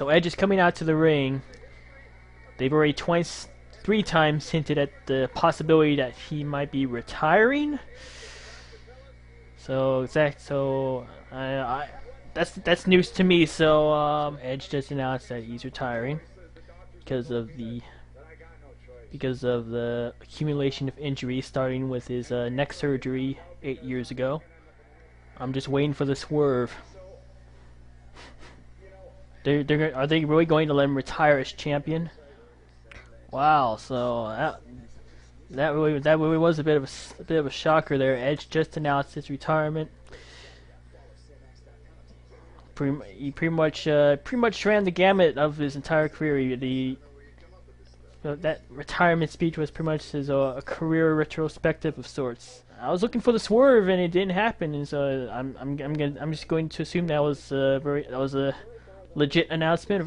So Edge is coming out to the ring. They've already three times hinted at the possibility that he might be retiring. So that's news to me. So Edge just announced that he's retiring because of the accumulation of injuries, starting with his neck surgery 8 years ago. I'm just waiting for the swerve. Are they really going to let him retire as champion? Wow, so that really was a bit of a shocker there. Edge just announced his retirement. He pretty much ran the gamut of his entire career. That retirement speech was pretty much his a career retrospective of sorts. I was looking for the swerve and it didn't happen, and so I'm just going to assume that was a legit announcement.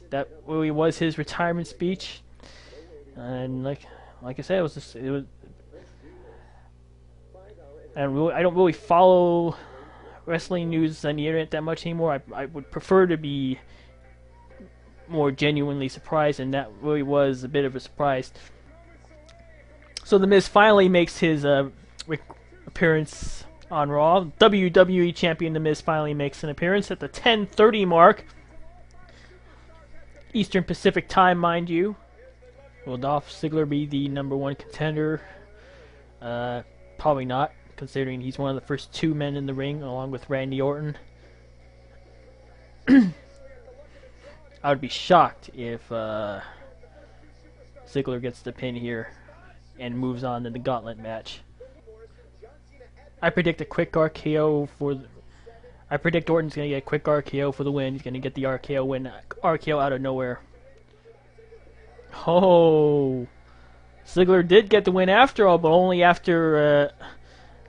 That really was his retirement speech. And like I said, it was. And I don't really follow wrestling news on the internet that much anymore. I would prefer to be more genuinely surprised, and that really was a bit of a surprise. So The Miz finally makes his appearance on Raw. WWE Champion The Miz finally makes an appearance at the 10:30 mark, Eastern Pacific Time, mind you. Will Dolph Ziggler be the #1 contender? Probably not, considering he's one of the first two men in the ring, along with Randy Orton. I would be shocked if Ziggler gets the pin here and moves on to the Gauntlet match. I predict a quick RKO I predict Orton's going to get a quick RKO for the win. He's going to get the RKO out of nowhere. Oh, Ziggler did get the win after all, but only after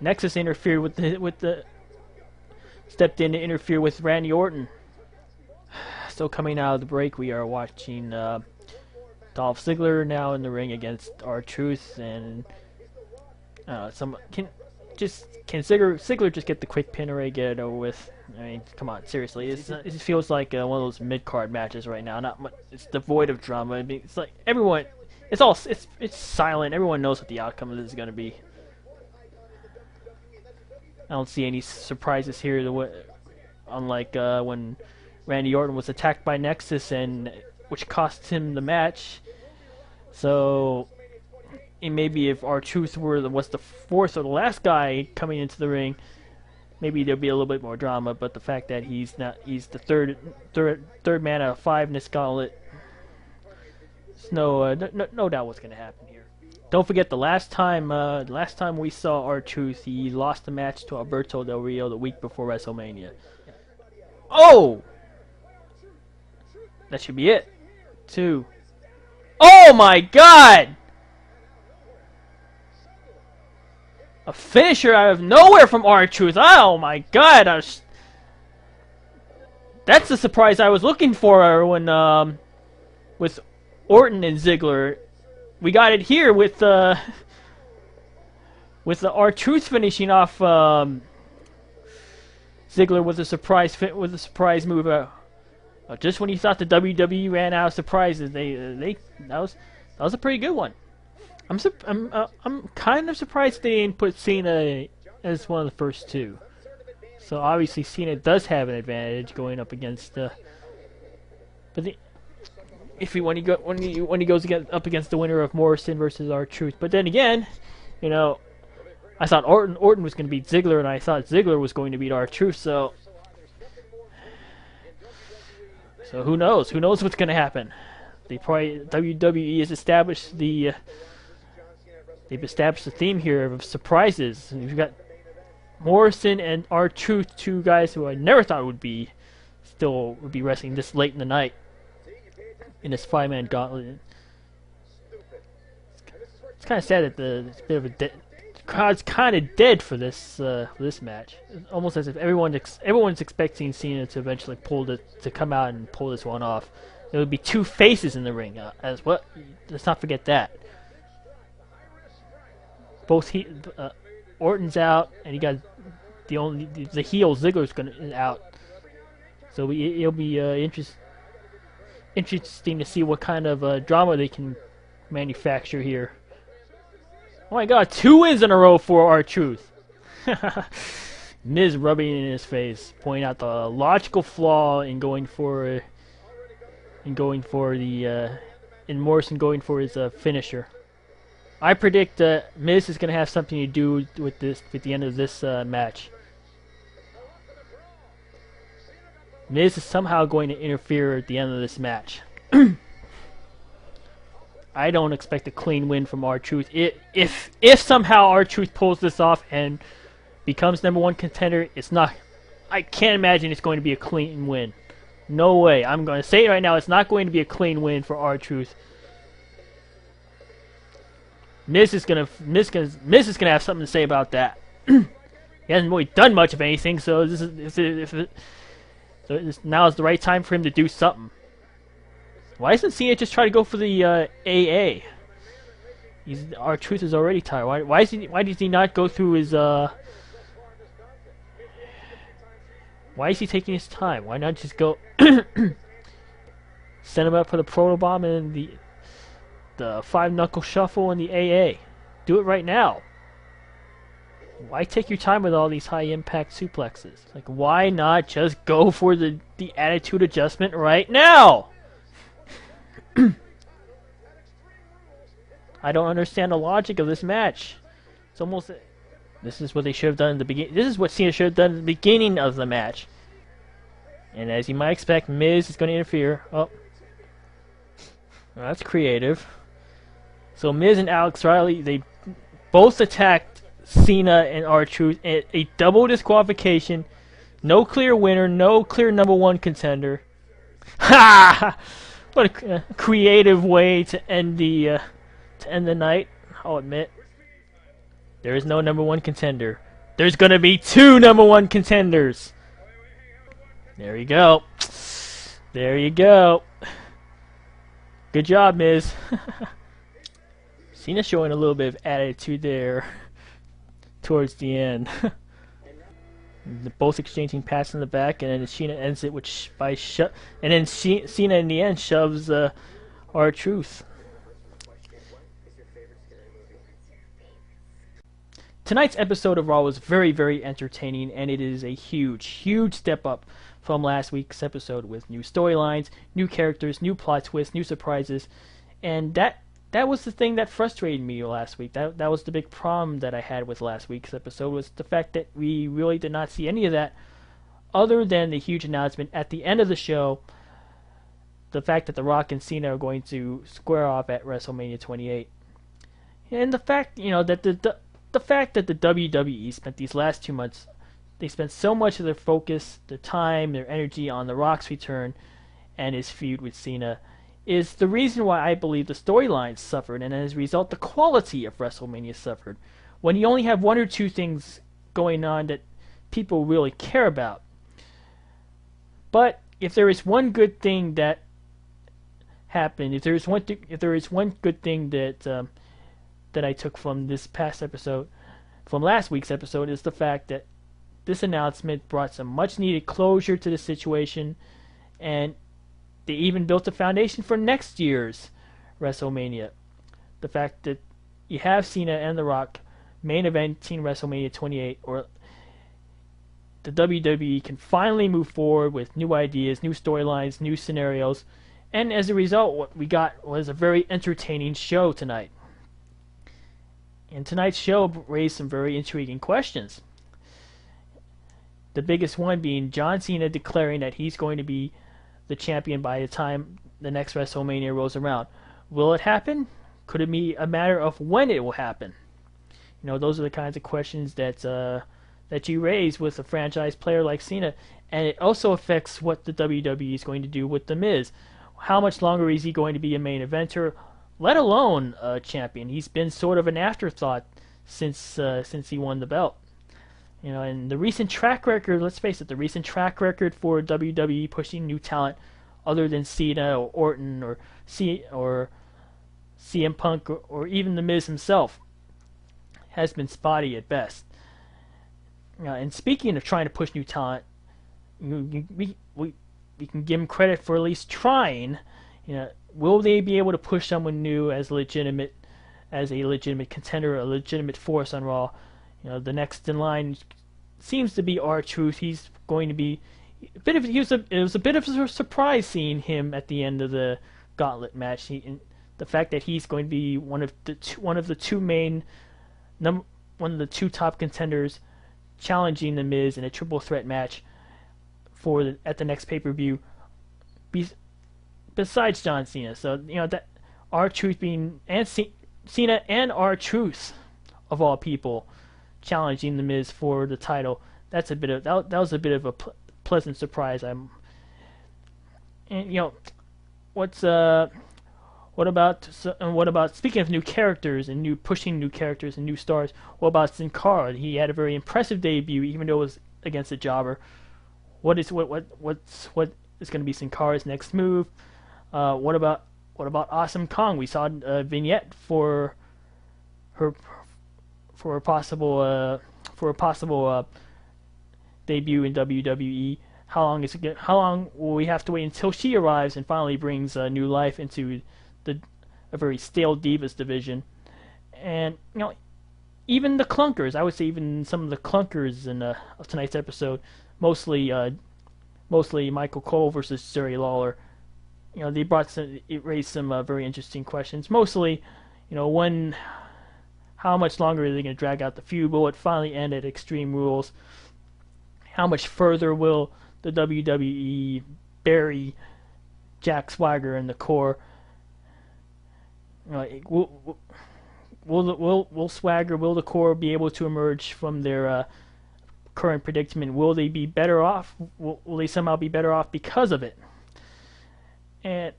Nexus interfered stepped in to interfere with Randy Orton. So coming out of the break, we are watching Dolph Ziggler now in the ring against R-Truth, and can Ziggler just get the quick pin or get it over with? I mean, come on, seriously, it feels like one of those mid-card matches right now. Not much, it's devoid of drama. I mean, it's like everyone, it's silent. Everyone knows what the outcome of this is going to be. I don't see any surprises here. Unlike when Randy Orton was attacked by Nexus, which cost him the match. So, and maybe if R-Truth was the fourth or the last guy coming into the ring, maybe there'd be a little bit more drama. But the fact that he's the third man out of 5 in this gauntlet, there's no doubt what's going to happen here. Don't forget the last time we saw R-Truth, he lost the match to Alberto Del Rio the week before WrestleMania. Oh! That should be it. 2. Oh my God! A finisher out of nowhere from R-Truth. Oh my God! That's the surprise I was looking for when with Orton and Ziggler. We got it here with the R-Truth finishing off Ziggler with a surprise move. Just when you thought the WWE ran out of surprises, that was a pretty good one. I'm kind of surprised they didn't put Cena as one of the first two. So obviously Cena does have an advantage going up against when he goes up against the winner of Morrison versus R-Truth. But then again, I thought Orton was going to beat Ziggler, and I thought Ziggler was going to beat R-Truth. So who knows? Who knows what's going to happen? WWE has established they've established the theme here of surprises. And you've got Morrison and R-Truth, two guys who I never thought would be wrestling this late in the night in this 5-man gauntlet. It's kind of sad that it's a bit of the crowd's kind of dead for this match. It's almost as if everyone's expecting Cena to eventually come out and pull this one off. There would be two faces in the ring as well. Let's not forget that. Orton's out, and you got the heel Ziggler's out. So it'll be interesting to see what kind of drama they can manufacture here. Oh my God, 2 wins in a row for R-Truth. Miz rubbing it in his face, pointing out the logical flaw in going for the in Morrison going for his finisher. I predict Miz is going to have something to do with the end of this match. Miz is somehow going to interfere at the end of this match. I don't expect a clean win from R-Truth. If somehow R-Truth pulls this off and becomes #1 contender, it's not. I can't imagine it's going to be a clean win. No way. I'm going to say it right now. It's not going to be a clean win for R-Truth. Miz is gonna have something to say about that. He hasn't really done much of anything, so now is the right time for him to do something. Why doesn't Cena just try to go for the AA? R-Truth is already tired. Why does he not go through his Why is he taking his time? Why not just go send him up for the proto bomb and the 5-knuckle shuffle and the AA? Do it right now. Why take your time with all these high impact suplexes? Like, why not just go for the attitude adjustment right now? I don't understand the logic of this match. It's almost. This is what they should have done in the beginning. This is what Cena should have done at the beginning of the match. And as you might expect, Miz is going to interfere. Oh, that's creative. So Miz and Alex Riley, they both attacked Cena and R-Truth. A double disqualification. No clear winner. No clear #1 contender. Ha! What a creative way to end the night. I'll admit. There is no #1 contender. There's gonna be 2 #1 contenders. There you go. There you go. Good job, Miz. Cena showing a little bit of attitude there towards the end. Both exchanging pats in the back, and then Cena ends it and then Cena in the end shoves R-Truth. Tonight's episode of Raw was very, very entertaining, and it is a huge, huge step up from last week's episode with new storylines, new characters, new plot twists, new surprises, and that was the thing that frustrated me last week. That was the big problem that I had with last week's episode, was the fact that we really did not see any of that other than the huge announcement at the end of the show, the fact that The Rock and Cena are going to square off at WrestleMania 28. And the fact, that the fact that the WWE spent these last 2 months, they spent so much of their focus, their time, their energy on The Rock's return and his feud with Cena, is the reason why I believe the storylines suffered, and as a result, the quality of WrestleMania suffered. When you only have 1 or 2 things going on that people really care about. But if there is one good thing that happened, if there is one good thing that I took from this past episode, from last week's episode, is the fact that this announcement brought some much needed closure to the situation, and they even built a foundation for next year's WrestleMania. The fact that you have Cena and The Rock main eventing WrestleMania 28, or the WWE can finally move forward with new ideas, new storylines, new scenarios, and as a result, what we got was a very entertaining show tonight. And tonight's show raised some very intriguing questions. The biggest one being John Cena declaring that he's going to be the champion by the time the next WrestleMania rolls around. Will it happen? Could it be a matter of when it will happen? Those are the kinds of questions that you raise with a franchise player like Cena, and it also affects what the WWE is going to do with The Miz. How much longer is he going to be a main eventer, let alone a champion? He's been sort of an afterthought since he won the belt. And the recent track record, let's face it, the recent track record for WWE pushing new talent other than Cena or Orton or CM Punk or even The Miz himself has been spotty at best. And speaking of trying to push new talent, we can give him credit for at least trying. Will they be able to push someone new as a legitimate contender, a legitimate force on Raw? The next in line seems to be R-Truth. He's going to be it was a bit of a surprise seeing him at the end of the Gauntlet match. The fact that he's going to be one of the two top contenders challenging The Miz in a triple threat match at the next pay-per-view, besides John Cena. So that R-Truth Cena and R-Truth of all people challenging The Miz for the title. That was a bit of a pleasant surprise. What about speaking of new characters and pushing new characters and new stars? What about Sin Cara? He had a very impressive debut, even though it was against a jobber. What is going to be Sin Cara's next move? What about Awesome Kong? We saw a vignette for a possible debut in WWE. How long will we have to wait until she arrives and finally brings new life into a very stale Divas division? And even the clunkers, I would say even some of the clunkers of tonight's episode, mostly Michael Cole versus Jerry Lawler. It raised some very interesting questions. Mostly, how much longer are they going to drag out the feud? Will it finally end at Extreme Rules? How much further will the WWE bury Jack Swagger in the core? Will the core be able to emerge from their current predicament? Will they be better off? Will they somehow be better off because of it? And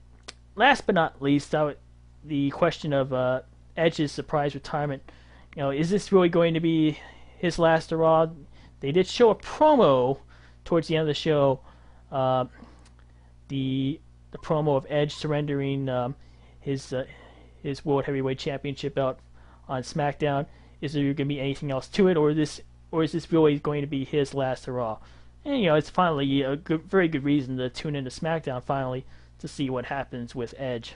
last but not least, the question of Edge's surprise retirement. Is this really going to be his last Raw? They did show a promo towards the end of the show. The promo of Edge surrendering his World Heavyweight Championship belt on SmackDown. Is there going to be anything else to it, or is this really going to be his last Raw? And it's finally a very good reason to tune into SmackDown finally to see what happens with Edge.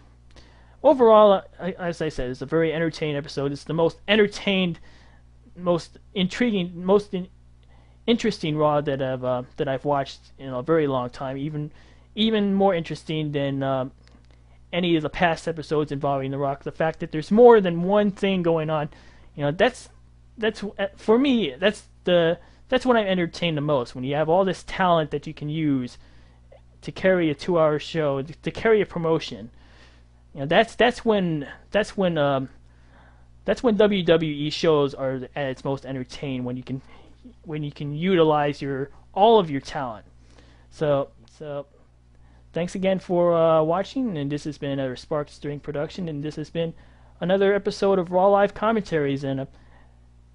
Overall, as I said, it's a very entertaining episode. It's the most entertained, most intriguing, most interesting Raw that I've watched in a very long time. Even more interesting than any of the past episodes involving The Rock. The fact that there's more than one thing going on, that's for me. That's when I'm entertained the most. When you have all this talent that you can use to carry a 2-hour show, to carry a promotion. That's when WWE shows are at its most entertaining, when you can utilize all of your talent. So thanks again for watching, and this has been a Sparks Drink production, and this has been another episode of Raw Live Commentaries, and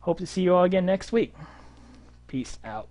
hope to see you all again next week. Peace out.